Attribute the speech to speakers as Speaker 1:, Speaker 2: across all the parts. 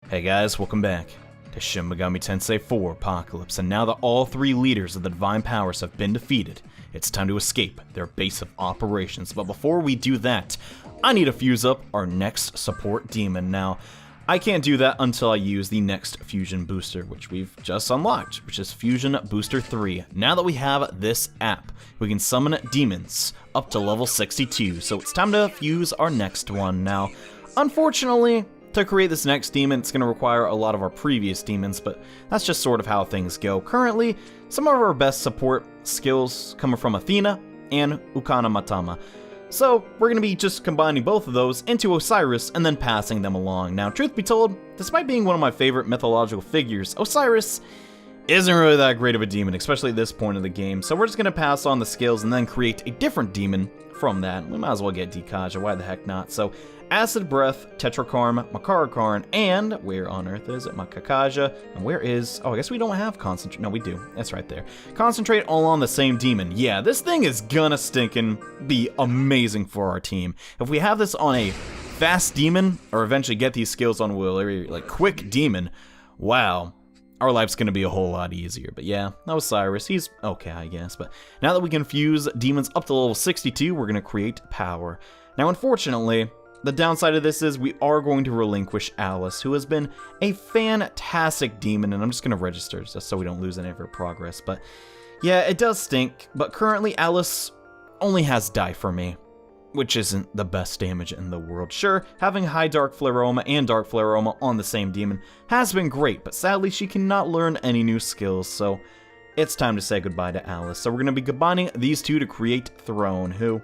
Speaker 1: Hey guys, welcome back to Shin Megami Tensei 4 Apocalypse, and now that all three leaders of the Divine Powers have been defeated, it's time to escape their base of operations. But before we do that, I need to fuse up our next support demon. Now, I can't do that until I use the next fusion booster, which we've just unlocked, which is Fusion Booster 3. Now that we have this app, we can summon demons up to level 62, so it's time to fuse our next one. Now, unfortunately, to create this next demon, it's going to require a lot of our previous demons, but that's just sort of how things go. Currently, some of our best support skills coming from Athena and Ukana Matama. So, we're going to be just combining both of those into Osiris and then passing them along. Now, truth be told, despite being one of my favorite mythological figures, Osiris isn't really that great of a demon, especially at this point of the game. So we're just going to pass on the skills and then create a different demon from that. We might as well get Dikaja, why the heck not? So, Acid Breath, Tetrakarm, Makarakarn, and where on earth is it? Makakaja, and where is... Oh, I guess we don't have Concentrate. No, we do. That's right there. Concentrate all on the same demon. Yeah, this thing is gonna stinkin' be amazing for our team. If we have this on a fast demon, or eventually get these skills on a like quick demon, wow, our life's gonna be a whole lot easier. But yeah, Osiris, he's okay, I guess. But now that we can fuse demons up to level 62, we're gonna create power. Now, unfortunately, the downside of this is we are going to relinquish Alice, who has been a fantastic demon, and I'm just going to register just so we don't lose any of her progress. But yeah, it does stink, but currently Alice only has die for me, which isn't the best damage in the world. Sure, having high Dark Flaroma and Dark Flaroma on the same demon has been great, but sadly she cannot learn any new skills, so it's time to say goodbye to Alice. So we're going to be combining these two to create Throne, who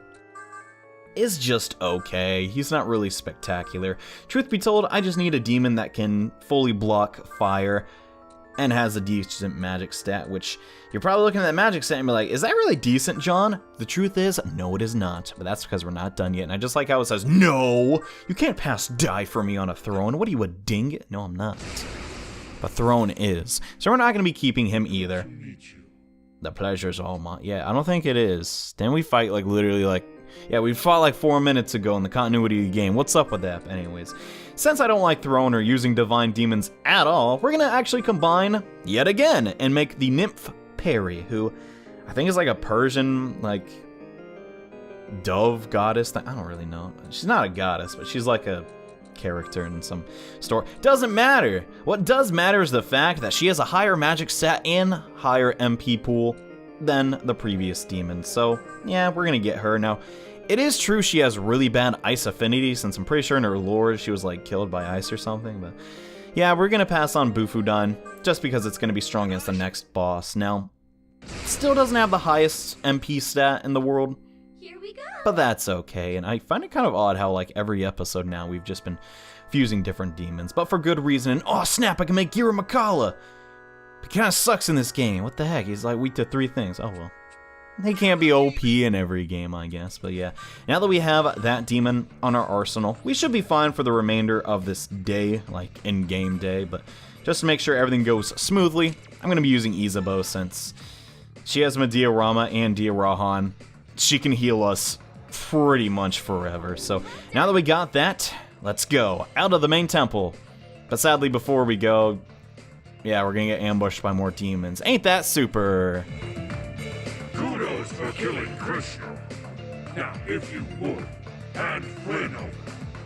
Speaker 1: is just okay. He's not really spectacular. Truth be told, I just need a demon that can fully block fire and has a decent magic stat, which you're probably looking at that magic stat and be like, is that really decent, John? The truth is, no, it is not. But that's because we're not done yet. And I just like how it says, no, you can't pass die for me on a throne. What are you, a ding? No, I'm not. But Throne is. So we're not going to be keeping him either. The pleasure's all mine. Yeah, I don't think it is. Didn't we fight like literally like... Yeah, we fought like 4 minutes ago in the continuity of the game. What's up with that? Anyways, since I don't like Throne or using divine demons at all, we're gonna actually combine yet again and make the nymph Peri, who I think is like a Persian, like, dove goddess. I don't really know. She's not a goddess, but she's like a character in some story. Doesn't matter. What does matter is the fact that she has a higher magic stat and higher MP pool than the previous demon. So yeah, we're gonna get her. Now, it is true she has really bad ice affinity, since I'm pretty sure in her lore she was like killed by ice or something, but yeah, we're gonna pass on Bufudan just because it's gonna be strong against the next boss. Now, still doesn't have the highest MP stat in the world,
Speaker 2: here we go.
Speaker 1: But that's okay. And I find it kind of odd how like every episode now we've just been fusing different demons, but for good reason. And oh snap, I can make Gira Makala. He kind of sucks in this game. What the heck? He's like weak to 3 things. Oh well. He can't be OP in every game, I guess. But yeah, now that we have that demon on our arsenal, we should be fine for the remainder of this day, like in-game day. But just to make sure everything goes smoothly, I'm going to be using Isabeau since she has Medea Rama and Dia Rahan. She can heal us pretty much forever. So now that we got that, let's go out of the main temple. But sadly, before we go, yeah, we're going to get ambushed by more demons. Ain't that super?
Speaker 3: Kudos for killing Krishna. Now, if you would, hand Flynn over.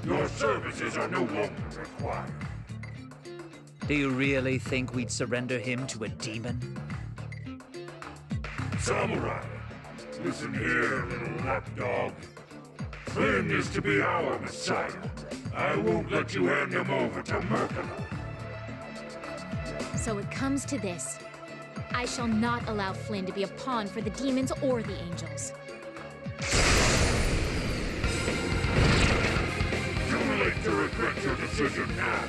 Speaker 3: Your services are no longer required.
Speaker 4: Do you really think we'd surrender him to a demon?
Speaker 3: Samurai, listen here, little lapdog. Flynn is to be our messiah. I won't let you hand him over to Merkaba.
Speaker 2: So it comes to this. I shall not allow Flynn to be a pawn for the demons or the angels.
Speaker 3: Too late to regret your decision now.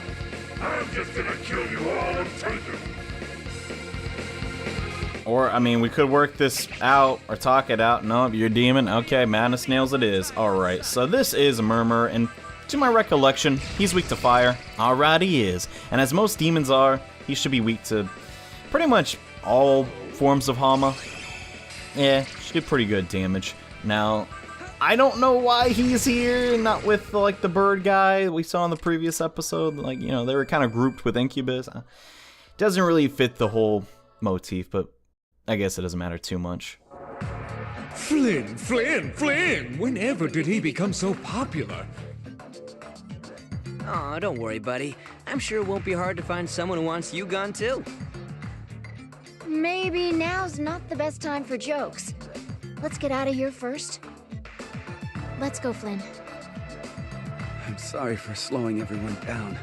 Speaker 3: I'm just gonna kill you all and take him.
Speaker 1: Or, I mean, we could work this out or talk it out. No, you're a demon. Okay, Madness Nails it is. Alright, so this is Murmur, and to my recollection, he's weak to fire. Alright, he is. And as most demons are, he should be weak to pretty much all forms of Hama. Yeah, should do pretty good damage. Now, I don't know why he's here, not with like the bird guy we saw in the previous episode. Like, you know, they were kind of grouped with Incubus. Doesn't really fit the whole motif, but I guess it doesn't matter too much.
Speaker 5: Flynn! Whenever did he become so popular?
Speaker 6: Aw, don't worry, buddy. I'm sure it won't be hard to find someone who wants you gone, too.
Speaker 2: Maybe now's not the best time for jokes. Let's get out of here first. Let's go, Flynn.
Speaker 7: I'm sorry for slowing everyone down.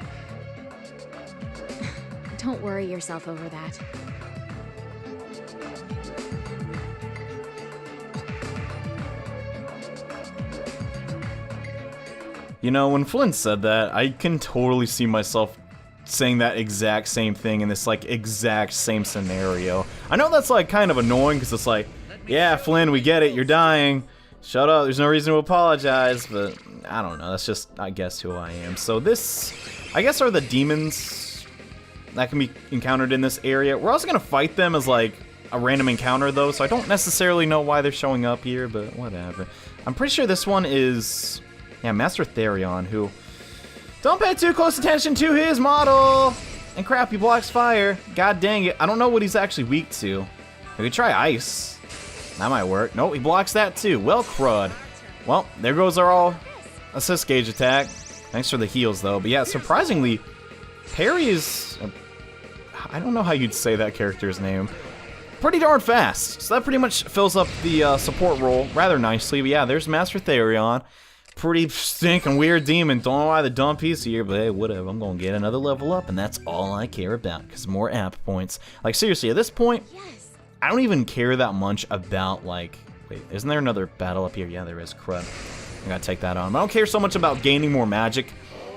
Speaker 2: Don't worry yourself over that.
Speaker 1: You know, when Flynn said that, I can totally see myself saying that exact same thing in this, like, exact same scenario. I know that's, like, kind of annoying, because it's like, yeah, Flynn, we get it, you're dying. Shut up, there's no reason to apologize, but I don't know, that's just, I guess, who I am. So this, I guess, are the demons that can be encountered in this area. We're also going to fight them as, like, a random encounter, though, so I don't necessarily know why they're showing up here, but whatever. I'm pretty sure this one is... yeah, Master Therion, who... don't pay too close attention to his model! And crap, he blocks fire. God dang it. I don't know what he's actually weak to. We could try ice. That might work. Nope, he blocks that too. Well, crud. Well, there goes our all assist gauge attack. Thanks for the heals, though. But yeah, surprisingly, Perry is... I don't know how you'd say that character's name. Pretty darn fast. So that pretty much fills up the support role rather nicely. But yeah, there's Master Therion. Pretty stinking weird demon. Don't know why the dumb piece here, but hey, whatever. I'm gonna get another level up, and that's all I care about, because more app points. Like, seriously, at this point, I don't even care that much about, like... wait, isn't there another battle up here? Yeah, there is. Crud. I gotta take that on. But I don't care so much about gaining more magic.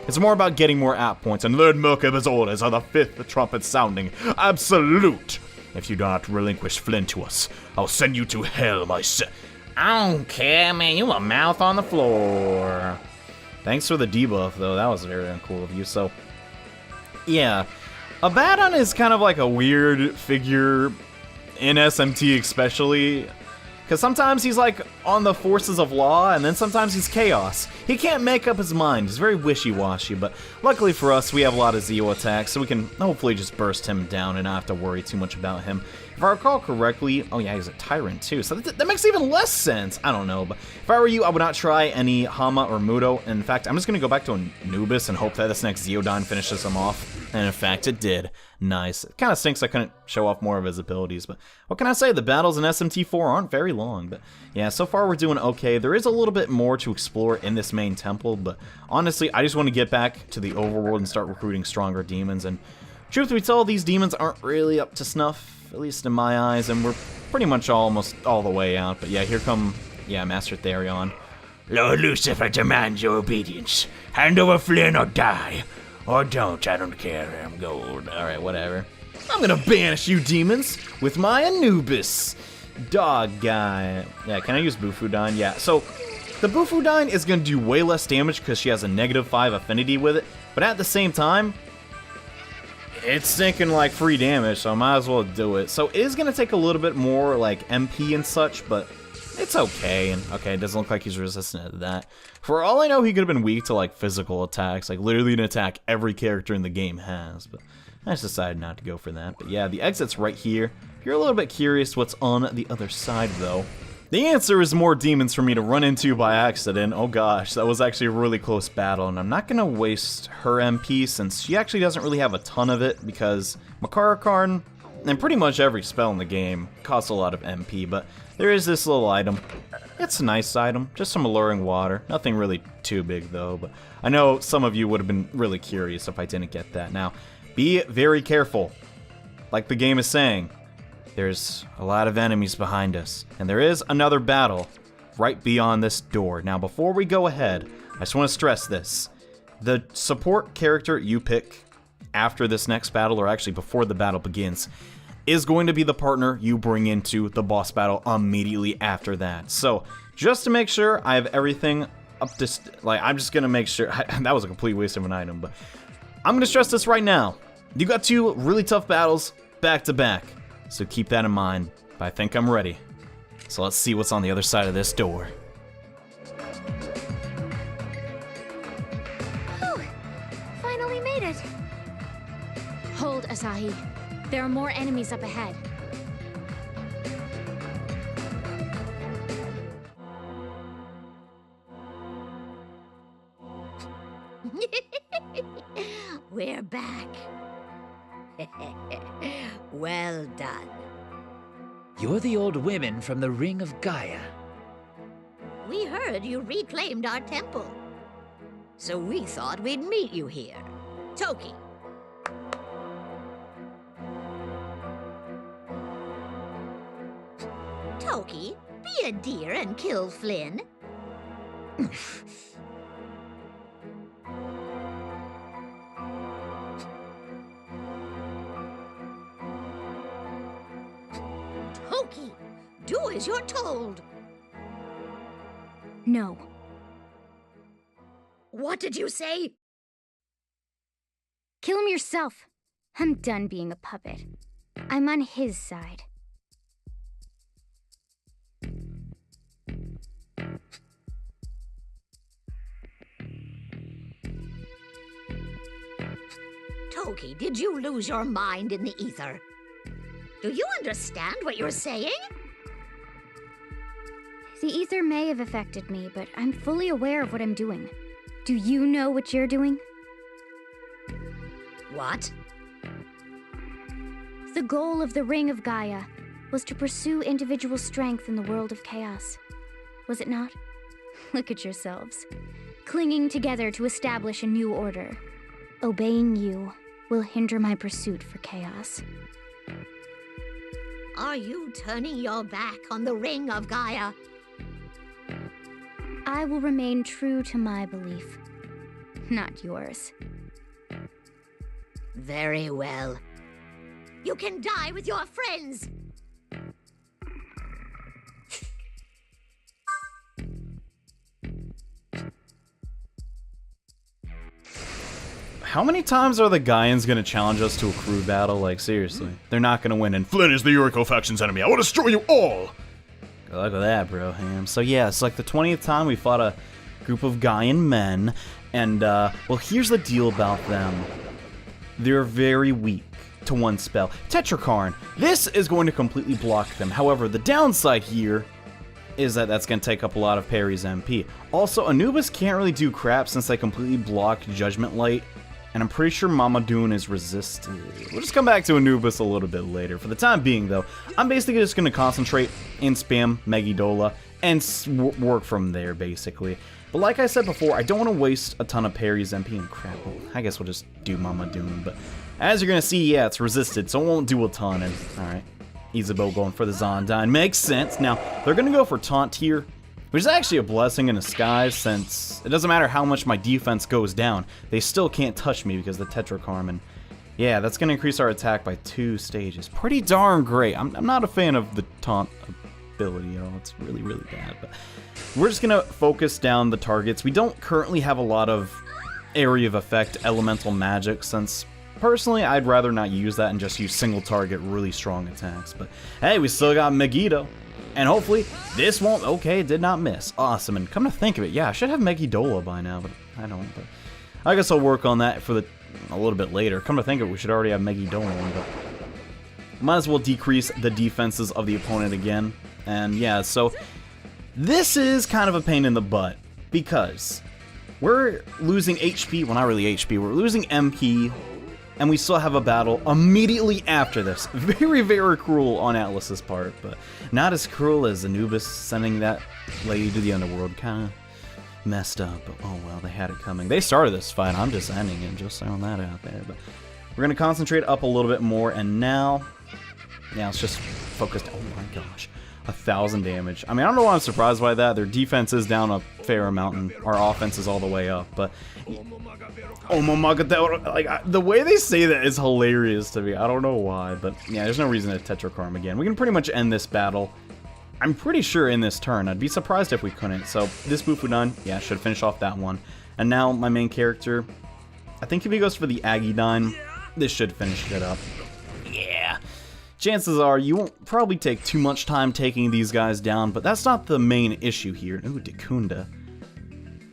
Speaker 1: It's more about getting more app points, and Lord Milkham's orders are the 5th trumpet sounding. Absolute! If you do not relinquish Flynn to us, I'll send you to hell myself. I don't care, man. You a mouth on the floor. Thanks for the debuff, though. That was very uncool of you. So, yeah. Abaddon is kind of like a weird figure in SMT especially. Because sometimes he's like on the forces of law, and then sometimes he's chaos. He can't make up his mind. He's very wishy-washy, but luckily for us, we have a lot of Zeo attacks, so we can hopefully just burst him down and not have to worry too much about him. If I recall correctly, oh yeah, he's a tyrant too, so that makes even less sense. I don't know, but if I were you, I would not try any Hama or Mudo. In fact, I'm just going to go back to Anubis and hope that this next Zeodine finishes him off. And in fact, it did. Nice. It kind of stinks I couldn't show off more of his abilities, but what can I say? The battles in SMT4 aren't very long, but yeah, so far we're doing okay. There is a little bit more to explore in this main temple, but honestly, I just want to get back to the overworld and start recruiting stronger demons, and truth be told, these demons aren't really up to snuff, at least in my eyes, and we're pretty much almost all the way out. But yeah, here come, yeah, Master Therion.
Speaker 3: Lord Lucifer demands your obedience. Hand over Flynn or die. Or don't, I don't care, I'm gold.
Speaker 1: Alright, whatever. I'm gonna banish you demons with my Anubis dog guy. Yeah, can I use Bufudine? Yeah, so the Bufudine is gonna do way less damage because she has a -5 affinity with it, but at the same time, it's sinking like free damage, so I might as well do it. So it is gonna take a little bit more like MP and such, but it's okay. And okay, it doesn't look like he's resistant to that. For all I know, he could have been weak to like physical attacks, like literally an attack every character in the game has, but I just decided not to go for that. But yeah, the exit's right here. If you're a little bit curious what's on the other side though, the answer is more demons for me to run into by accident. Oh gosh, that was actually a really close battle, and I'm not gonna waste her MP since she actually doesn't really have a ton of it, because Makara Karn and pretty much every spell in the game costs a lot of MP, but there is this little item. It's a nice item, just some alluring water. Nothing really too big though, but I know some of you would have been really curious if I didn't get that. Now, be very careful. Like the game is saying, there's a lot of enemies behind us, and there is another battle right beyond this door. Now, before we go ahead, I just want to stress this. The support character you pick after this next battle, or actually before the battle begins, is going to be the partner you bring into the boss battle immediately after that. So, just to make sure I have everything up to... I'm just going to make sure... that was a complete waste of an item, but I'm going to stress this right now. You got 2 really tough battles back to back, so keep that in mind. But I think I'm ready. So let's see what's on the other side of this door.
Speaker 2: Hold, Asahi. There are more enemies up ahead.
Speaker 8: We're back. Well done.
Speaker 4: You're the old women from the Ring of Gaia.
Speaker 8: We heard you reclaimed our temple. So we thought we'd meet you here. Toki. Toki, be a dear and kill Flynn. Toki, do as you're told.
Speaker 2: No.
Speaker 8: What did you say?
Speaker 2: Kill him yourself. I'm done being a puppet. I'm on his side.
Speaker 8: Toki, did you lose your mind in the ether? Do you understand what you're saying?
Speaker 2: The ether may have affected me, but I'm fully aware of what I'm doing. Do you know what you're doing?
Speaker 8: What?
Speaker 2: The goal of the Ring of Gaia was to pursue individual strength in the world of chaos. Was it not? Look at yourselves. Clinging together to establish a new order. Obeying you will hinder my pursuit for chaos.
Speaker 8: Are you turning your back on the Ring of Gaia?
Speaker 2: I will remain true to my belief, not yours.
Speaker 8: Very well. You can die with your friends!
Speaker 1: How many times are the Gaians gonna challenge us to a crew battle? Like, seriously. They're not gonna win, and Flynn is the Yuriko faction's enemy. I will destroy you all! Good luck with that, bro, Ham. So yeah, it's like the 20th time we fought a group of Gaian men, and, well, here's the deal about them. They're very weak to one spell. Tetrakarn. This is going to completely block them. However, the downside here is that that's going to take up a lot of Perry's MP. Also, Anubis can't really do crap since they completely block Judgment Light, and I'm pretty sure Mama Dune is resisted. We'll just come back to Anubis a little bit later. For the time being, though, I'm basically just going to concentrate and spam Megiddola and work from there, basically. But like I said before, I don't want to waste a ton of Perry's MP and crap. Well, I guess we'll just do Mama Dune, but as you're going to see, yeah, it's resisted, so it won't do a ton, and alright. Isabeau going for the Zondyne. Makes sense. Now, they're going to go for Taunt here, which is actually a blessing in disguise, since it doesn't matter how much my defense goes down, they still can't touch me because of the Tetrakarm, and yeah, that's going to increase our attack by 2 stages. Pretty darn great. I'm not a fan of the Taunt ability, you know, it's really, really bad, but we're just going to focus down the targets. We don't currently have a lot of area of effect elemental magic, since personally, I'd rather not use that and just use single target, really strong attacks. But hey, we still got Megiddo. And hopefully, this won't... Okay, did not miss. Awesome. And come to think of it, yeah, I should have Megiddola by now, but I don't. But I guess I'll work on that for a little bit later. Come to think of it, we should already have Megiddola, but might as well decrease the defenses of the opponent again. And yeah, so this is kind of a pain in the butt, because we're losing HP. Well, not really HP. We're losing MP. And we still have a battle immediately after this. Very, very cruel on Atlas's part, but not as cruel as Anubis sending that lady to the underworld. Kind of messed up, but oh well, they had it coming. They started this fight, I'm just ending it, just throwing that out there. But we're going to concentrate up a little bit more, and now, yeah, it's just focused. Oh my gosh, 1,000 damage. I mean, I don't know why I'm surprised by that. Their defense is down a fair amount, and our offense is all the way up, but... Like, the way they say that is hilarious to me. I don't know why, but yeah, there's no reason to Tetrakarm again. We can pretty much end this battle, I'm pretty sure, in this turn. I'd be surprised if we couldn't. So this Bufu done, yeah, should finish off that one. And now my main character, I think if he goes for the Agidyne, this should finish it up. Yeah. Chances are you won't probably take too much time taking these guys down, but that's not the main issue here. Ooh, Dikunda.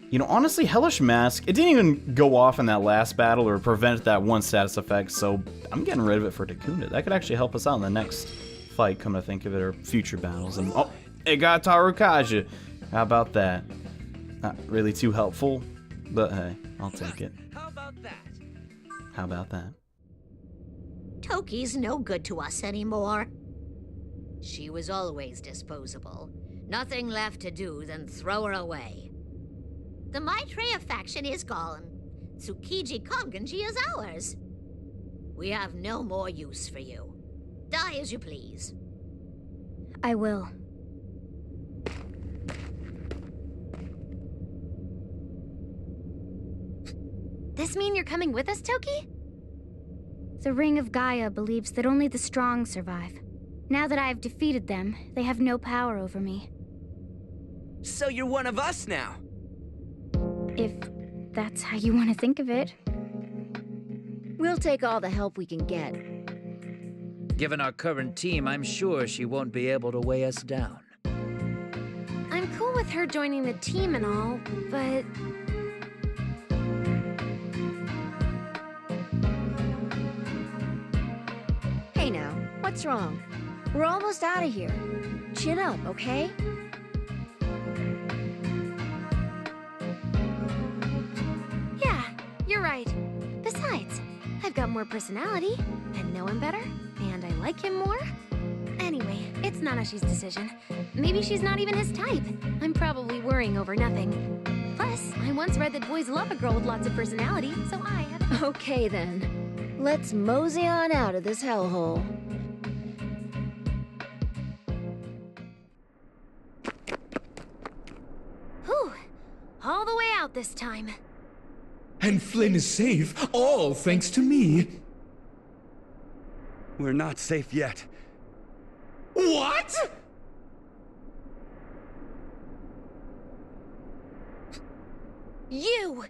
Speaker 1: You know, honestly, Hellish Mask, it didn't even go off in that last battle or prevent that one status effect, so I'm getting rid of it for Takunda. That could actually help us out in the next fight, come to think of it, or future battles. And oh, it got Tarukaja. How about that? Not really too helpful, but hey, I'll take it.
Speaker 4: How about that?
Speaker 1: How about that?
Speaker 8: Toki's no good to us anymore. She was always disposable. Nothing left to do than throw her away. The Maitreya faction is gone. Tsukiji Konganji is ours. We have no more use for you. Die as you please.
Speaker 2: I will. This mean you're coming with us, Toki? The Ring of Gaia believes that only the strong survive. Now that I have defeated them, they have no power over me.
Speaker 6: So you're one of us now.
Speaker 2: If that's how you want to think of it.
Speaker 9: We'll take all the help we can get.
Speaker 4: Given our current team, I'm sure she won't be able to weigh us down.
Speaker 9: I'm cool with her joining the team and all, but... Hey now, what's wrong? We're almost out of here. Chin up, okay? Yeah, you're right. Besides, I've got more personality, and know him better, and I like him more. Anyway, it's Nanashi's decision. Maybe she's not even his type. I'm probably worrying over nothing. Plus, I once read that boys love a girl with lots of personality, so I have... Okay then. Let's mosey on out of this hellhole. Whew. All the way out this time.
Speaker 5: And Flynn is safe, all thanks to me.
Speaker 7: We're not safe yet.
Speaker 5: What?
Speaker 9: You!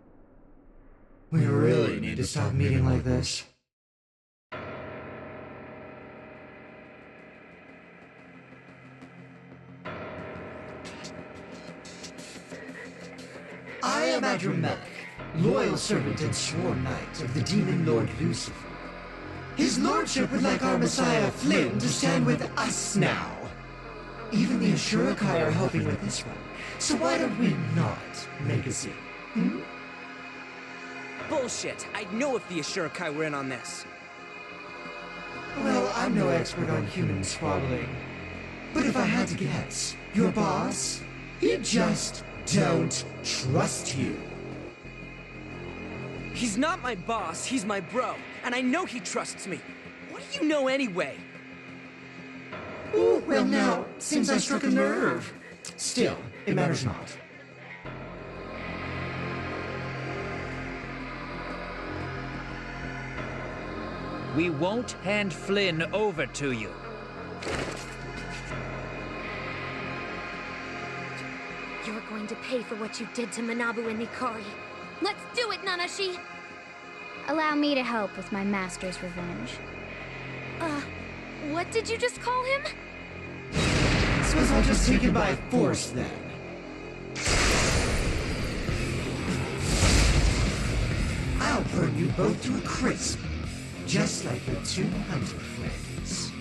Speaker 10: We really need to stop meeting like this. I am Adramelech, loyal servant and sworn knight of the demon lord Lucifer. His lordship would like our messiah Flynn to stand with us now. Even the Ashurakai are helping with this one, so why don't we not make a scene? Hmm?
Speaker 6: Bullshit. I'd know if the Ashurakai were in on this.
Speaker 10: Well, I'm no expert on human squabbling. But if I had to guess, your boss, he just don't trust you.
Speaker 6: He's not my boss, he's my bro, and I know he trusts me. What do you know anyway?
Speaker 10: Ooh, well now, seems I struck a nerve. Still, it matters not.
Speaker 4: We won't hand Flynn over to you.
Speaker 9: You're going to pay for what you did to Manabu and Nikari. Let's do it, Nanashi!
Speaker 2: Allow me to help with my master's revenge.
Speaker 9: What did you just call him?
Speaker 10: Suppose I'll just take it by force then. I'll burn you both to a crisp, just like your two hunter friends.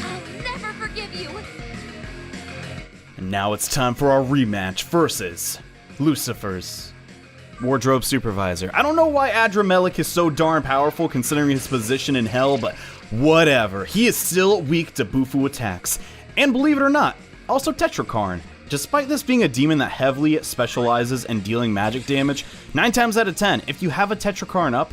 Speaker 9: I'll never forgive you!
Speaker 1: And now it's time for our rematch versus Lucifer's wardrobe supervisor. I don't know why Adramelech is so darn powerful considering his position in hell, but whatever. He is still weak to Bufu attacks. And believe it or not, also Tetrakarn. Despite this being a demon that heavily specializes in dealing magic damage, 9 times out of 10, if you have a Tetrakarn up,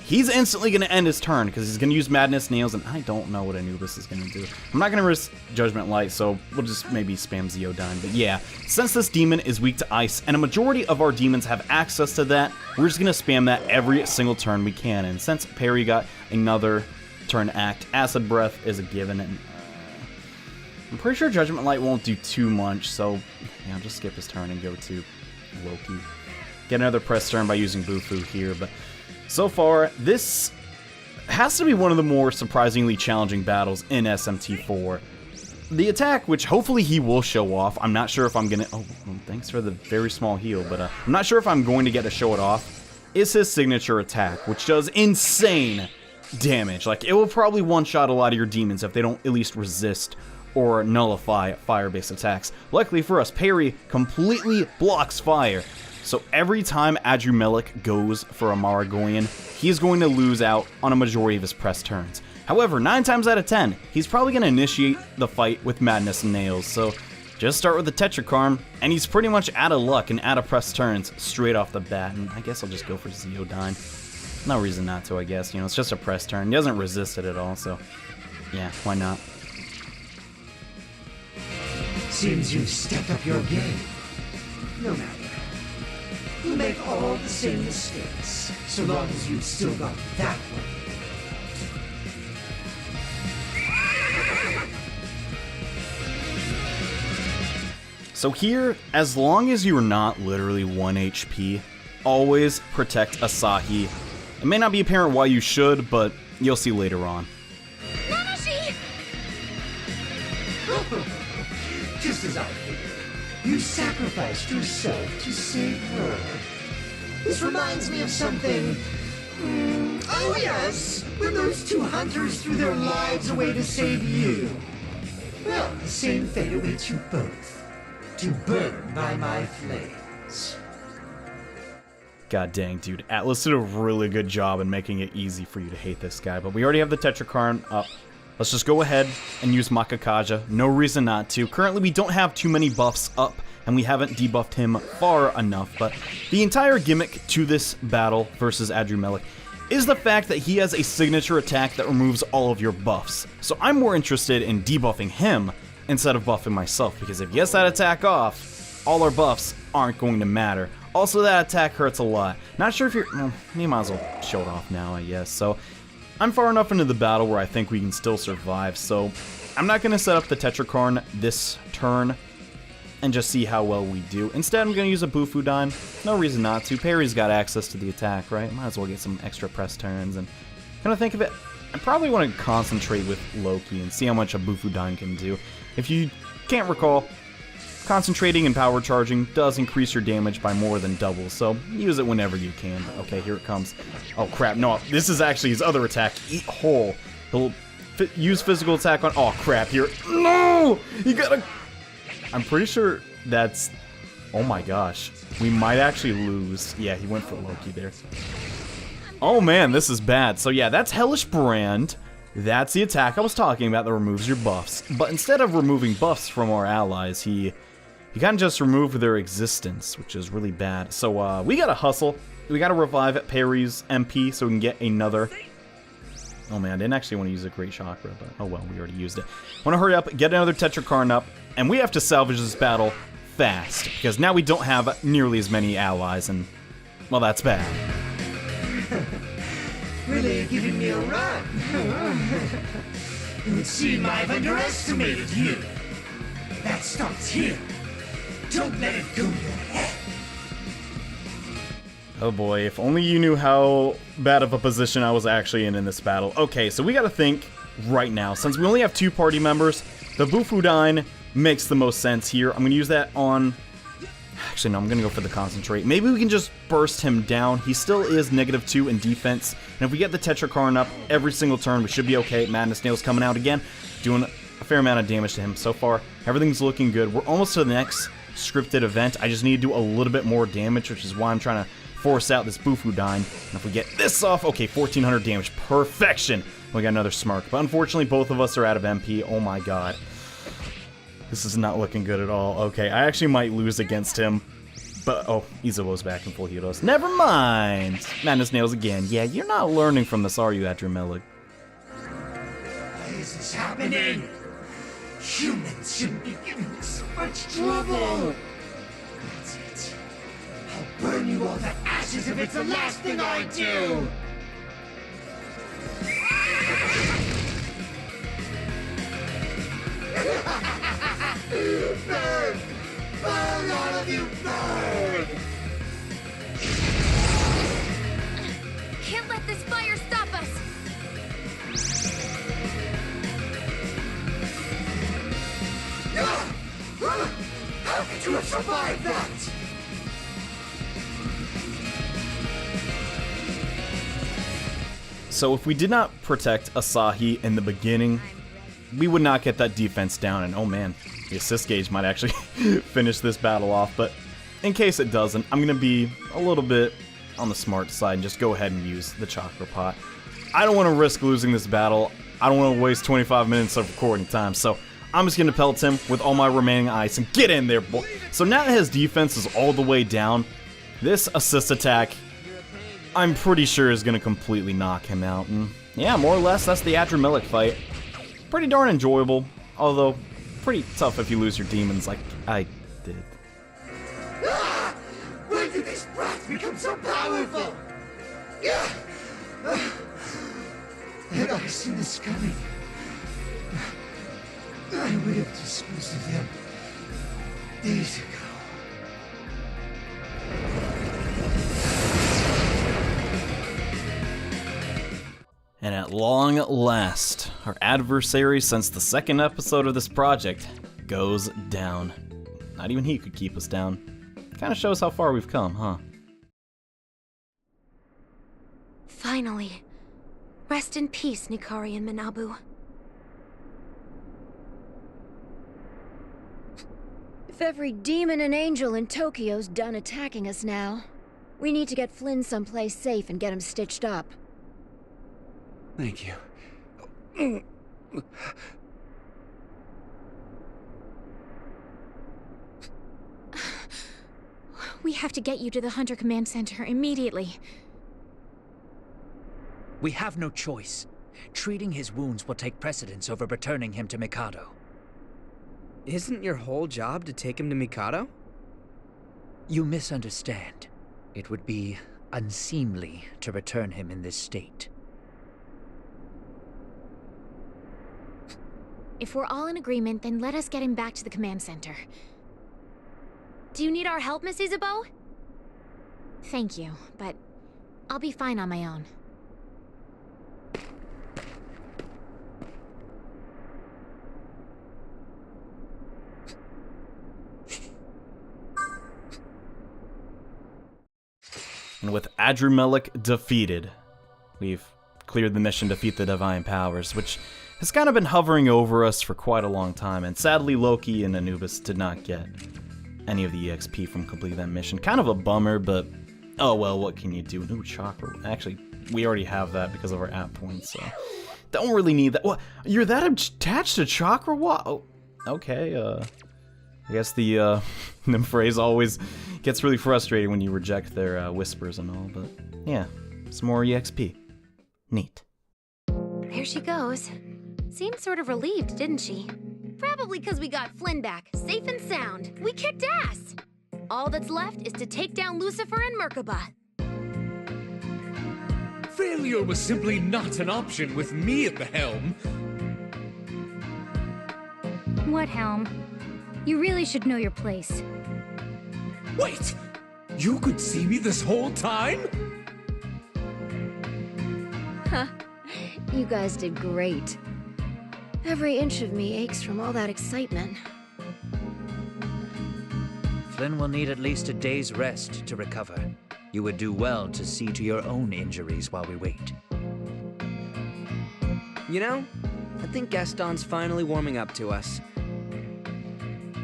Speaker 1: he's instantly going to end his turn because he's going to use Madness Nails, and I don't know what Anubis is going to do. I'm not going to risk Judgment Light, so we'll just maybe spam Zeodyne. But yeah, since this demon is weak to ice, and a majority of our demons have access to that, we're just going to spam that every single turn we can. And since Perry got another turn to act, Acid Breath is a given, and I'm pretty sure Judgment Light won't do too much, so yeah, I'll just skip his turn and go to Loki. Get another press turn by using Bufu here, but so far, this has to be one of the more surprisingly challenging battles in SMT4. the attack, which hopefully he will show off, I'm not sure if I'm gonna, oh, well, thanks for the very small heal, but I'm not sure if I'm going to get to show it off, is his signature attack, which does insane damage. Like, it will probably one-shot a lot of your demons if they don't at least resist or nullify fire-based attacks. Luckily for us, parry completely blocks fire, so every time Adramelech goes for a Maragoyan, he's going to lose out on a majority of his press turns. However, 9 times out of 10, he's probably going to initiate the fight with Madness and Nails, so just start with the Tetrakarm, and he's pretty much out of luck and out of press turns straight off the bat, and I guess I'll just go for Zeodyne. No reason not to, I guess. You know, it's just a press turn. He doesn't resist it at all, so yeah, why not?
Speaker 10: Seems you've stepped up your game. No matter. You make all the same mistakes, so long as you've still got that one.
Speaker 1: So here, as long as you're not literally 1 HP, always protect Asahi. It may not be apparent why you should, but you'll see later on.
Speaker 9: Nanashi!
Speaker 10: Just as I figured, you sacrificed yourself to save her. This reminds me of something. Oh yes, when those 2 hunters threw their lives away to save you. Well, the same fate awaits you both. To burn by my flames.
Speaker 1: God dang, dude. Atlas did a really good job in making it easy for you to hate this guy, but we already have the Tetrakarn up. Let's just go ahead and use Makakaja. No reason not to. Currently, we don't have too many buffs up, and we haven't debuffed him far enough, but the entire gimmick to this battle versus Adramelech is the fact that he has a signature attack that removes all of your buffs. So I'm more interested in debuffing him instead of buffing myself, because if he gets that attack off, all our buffs aren't going to matter. Also, that attack hurts a lot. Not sure if you're... well, you might as well show it off now, I guess. So, I'm far enough into the battle where I think we can still survive, so I'm not going to set up the Tetrakarn this turn and just see how well we do. Instead, I'm going to use a Bufudyne. No reason not to. Parry's got access to the attack, right? Might as well get some extra press turns, and kind of think of it... I probably want to concentrate with Loki and see how much a Bufudyne can do. If you can't recall, concentrating and power charging does increase your damage by more than double, so use it whenever you can. Okay, here it comes. Oh crap, no, this is actually his other attack, Eat Whole. He'll use physical attack on... oh crap, here... no! You gotta... I'm pretty sure that's... oh my gosh. We might actually lose. Yeah, he went for Loki there. Oh man, this is bad. So yeah, that's Hellish Brand. That's the attack I was talking about that removes your buffs. But instead of removing buffs from our allies, he kind of just removed their existence, which is really bad. So we gotta hustle. We gotta revive Perry's MP so we can get another... oh man, I didn't actually want to use a Great Chakra, but oh well, we already used it. I want to hurry up, get another Tetrakarn up, and we have to salvage this battle fast, because now we don't have nearly as many allies, and, well, that's bad.
Speaker 10: Really giving me a run. It would seem I've underestimated you. That starts here. Don't let it go to your head.
Speaker 1: Oh boy, if only you knew how bad of a position I was actually in this battle. Okay, so we gotta think right now. Since we only have 2 party members, the Bufudyne makes the most sense here. I'm gonna use that on... actually, no, I'm gonna go for the Concentrate. Maybe we can just burst him down. He still is -2 in defense. And if we get the Tetrakarn up every single turn, we should be okay. Madness Nail's coming out again, doing a fair amount of damage to him so far. Everything's looking good. We're almost to the next scripted event. I just need to do a little bit more damage, which is why I'm trying to force out this Bufudyne. And if we get this off, okay, 1400 damage. Perfection. We got another Smirk. But unfortunately, both of us are out of MP. Oh my god. This is not looking good at all. Okay, I actually might lose against him. But, oh, Izuo's back in full heals. Never mind! Madness Nails again. Yeah, you're not learning from this, are you, Adramelech?
Speaker 10: Why is this happening? Humans shouldn't be giving us so much trouble. That's it. I'll burn you all to ashes if it's the last thing I do. Burn! Burn, all of you, burn!
Speaker 9: Can't let this fire stop us!
Speaker 10: could survive that!
Speaker 1: So if we did not protect Asahi in the beginning, we would not get that defense down, and oh man, the assist gauge might actually finish this battle off, but in case it doesn't, I'm going to be a little bit on the smart side and just go ahead and use the chakra pot. I don't want to risk losing this battle. I don't want to waste 25 minutes of recording time, so I'm just going to pelt him with all my remaining ice and get in there, boy. So now that his defense is all the way down, this assist attack, I'm pretty sure is going to completely knock him out. And yeah, more or less, that's the Adramelech fight. Pretty darn enjoyable, although pretty tough if you lose your demons like I did.
Speaker 10: Ah! When did these brats become so powerful? Had I seen this coming, I would have disposed of them days ago.
Speaker 1: And at long last, our adversary since the second episode of this project goes down. Not even he could keep us down. Kinda shows how far we've come, huh?
Speaker 9: Finally. Rest in peace, Nikari and Manabu. If every demon and angel in Tokyo's done attacking us now, we need to get Flynn someplace safe and get him stitched up.
Speaker 7: Thank you.
Speaker 2: We have to get you to the Hunter Command Center immediately.
Speaker 4: We have no choice. Treating his wounds will take precedence over returning him to Mikado.
Speaker 6: Isn't your whole job to take him to Mikado?
Speaker 4: You misunderstand. It would be unseemly to return him in this state.
Speaker 2: If we're all in agreement, then let us get him back to the command center. Do you need our help, Miss Isabeau? Thank you, but I'll be fine on my own.
Speaker 1: And with Adramelech defeated, we've cleared the mission to defeat the Divine Powers, which has kind of been hovering over us for quite a long time, and sadly Loki and Anubis did not get any of the EXP from completing that mission. Kind of a bummer, but oh well, what can you do? Ooh, chakra. Actually, we already have that because of our app points, so don't really need that. What? You're that attached to chakra? What? Oh, okay, I guess the phrase always gets really frustrating when you reject their whispers and all, but yeah, some more EXP. Neat.
Speaker 9: There she goes. Seemed sort of relieved, didn't she? Probably because we got Flynn back, safe and sound. We kicked ass! All that's left is to take down Lucifer and Merkaba.
Speaker 5: Failure was simply not an option with me at the helm.
Speaker 2: What helm? You really should know your place.
Speaker 5: Wait! You could see me this whole time?
Speaker 9: Huh. You guys did great. Every inch of me aches from all that excitement.
Speaker 4: Flynn will need at least a day's rest to recover. You would do well to see to your own injuries while we wait.
Speaker 6: You know, I think Gaston's finally warming up to us.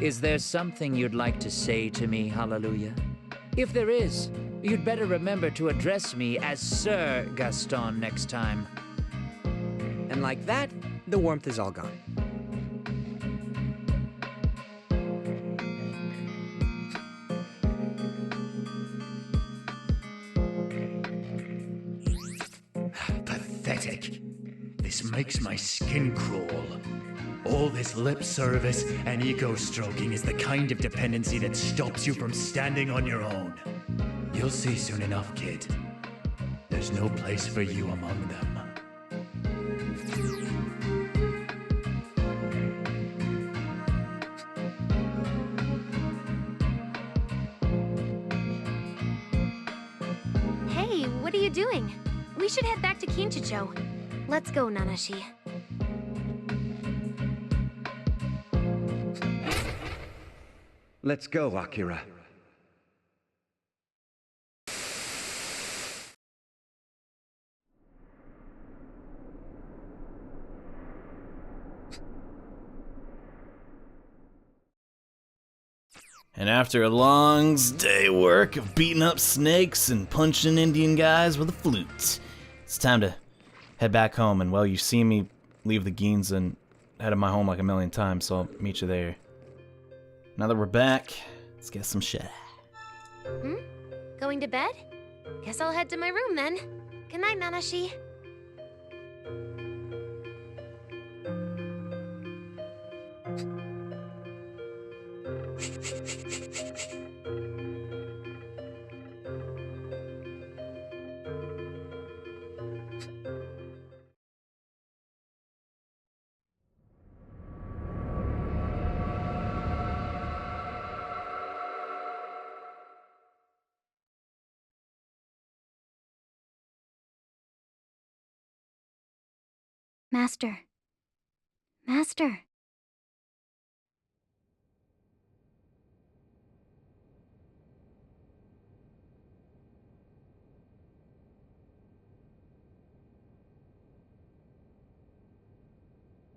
Speaker 4: Is there something you'd like to say to me, Hallelujah? If there is, you'd better remember to address me as Sir Gaston next time.
Speaker 6: And like that, the warmth is all gone.
Speaker 11: Pathetic. This makes my skin crawl. All this lip service and ego stroking is the kind of dependency that stops you from standing on your own. You'll see soon enough, kid. There's no place for you among them.
Speaker 9: Hey, what are you doing? We should head back to Kinchicho. Let's go, Nanashi.
Speaker 7: Let's go, Akira.
Speaker 1: And after a long day work of beating up snakes and punching Indian guys with a flute, it's time to head back home. And well, you see me leave the Geens and head to my home like a million times, so I'll meet you there. Now that we're back, let's get some shit.
Speaker 9: Going to bed? Guess I'll head to my room then. Good night, Nanashi.
Speaker 2: Master. Master.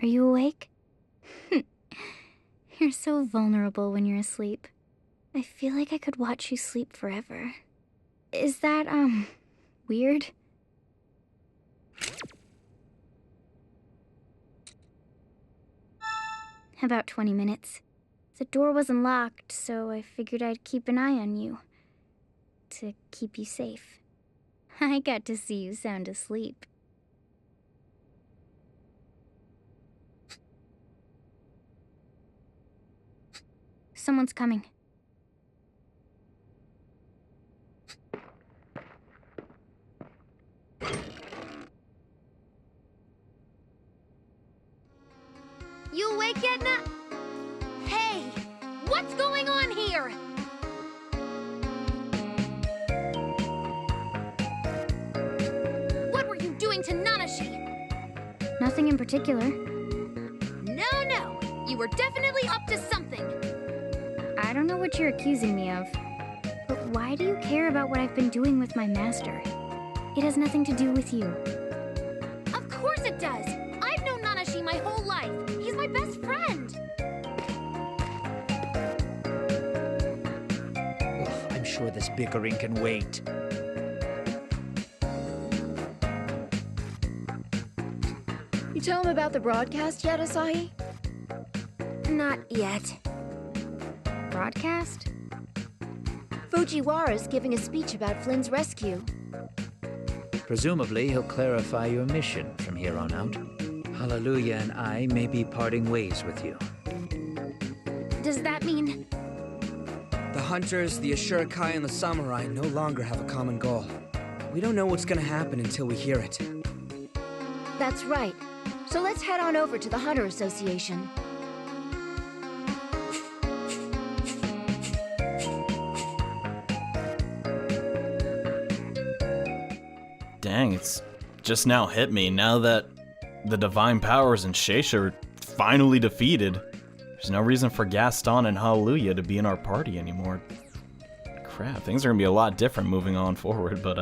Speaker 2: Are you awake? You're so vulnerable when you're asleep. I feel like I could watch you sleep forever. Is that, weird? About 20 minutes. The door wasn't locked, so I figured I'd keep an eye on you. To keep you safe. I got to see you sound asleep. Someone's coming.
Speaker 9: You awake yet, Hey! What's going on here? What were you doing to Nanashi?
Speaker 2: Nothing in particular.
Speaker 9: No. You were definitely up to something.
Speaker 2: I don't know what you're accusing me of. But why do you care about what I've been doing with my master? It has nothing to do with you.
Speaker 9: Of course it does. I've known Nanashi my whole life. He's my best friend.
Speaker 4: Ugh, I'm sure this bickering can wait.
Speaker 12: You tell him about the broadcast yet, Asahi?
Speaker 9: Not yet.
Speaker 2: Broadcast?
Speaker 12: Fujiwara's giving a speech about Flynn's rescue.
Speaker 4: Presumably, he'll clarify your mission from here on out. Hallelujah and I may be parting ways with you.
Speaker 9: Does that mean...
Speaker 6: The hunters, the Ashurakai, and the samurai no longer have a common goal. We don't know what's gonna happen until we hear it.
Speaker 12: That's right. So let's head on over to the Hunter Association.
Speaker 1: Dang, it's just now hit me. Now that the Divine Powers and Sheisha are finally defeated, there's no reason for Gaston and Hallelujah to be in our party anymore. Crap, things are gonna be a lot different moving on forward, but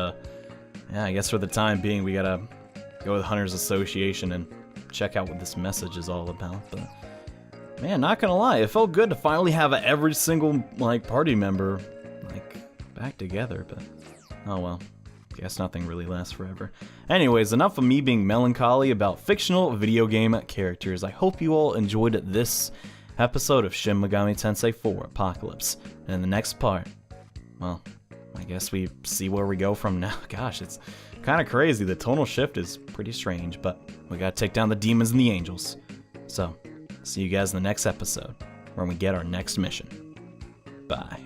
Speaker 1: yeah, I guess for the time being we gotta go with Hunters Association and check out what this message is all about. But man, not gonna lie, it felt good to finally have every single party member back together, but oh well. Guess nothing really lasts forever. Anyways, enough of me being melancholy about fictional video game characters. I hope you all enjoyed this episode of Shin Megami Tensei 4 Apocalypse. And in the next part, well, I guess we see where we go from now. Gosh, it's kind of crazy. The tonal shift is pretty strange, but we gotta take down the demons and the angels. So, see you guys in the next episode, where we get our next mission. Bye.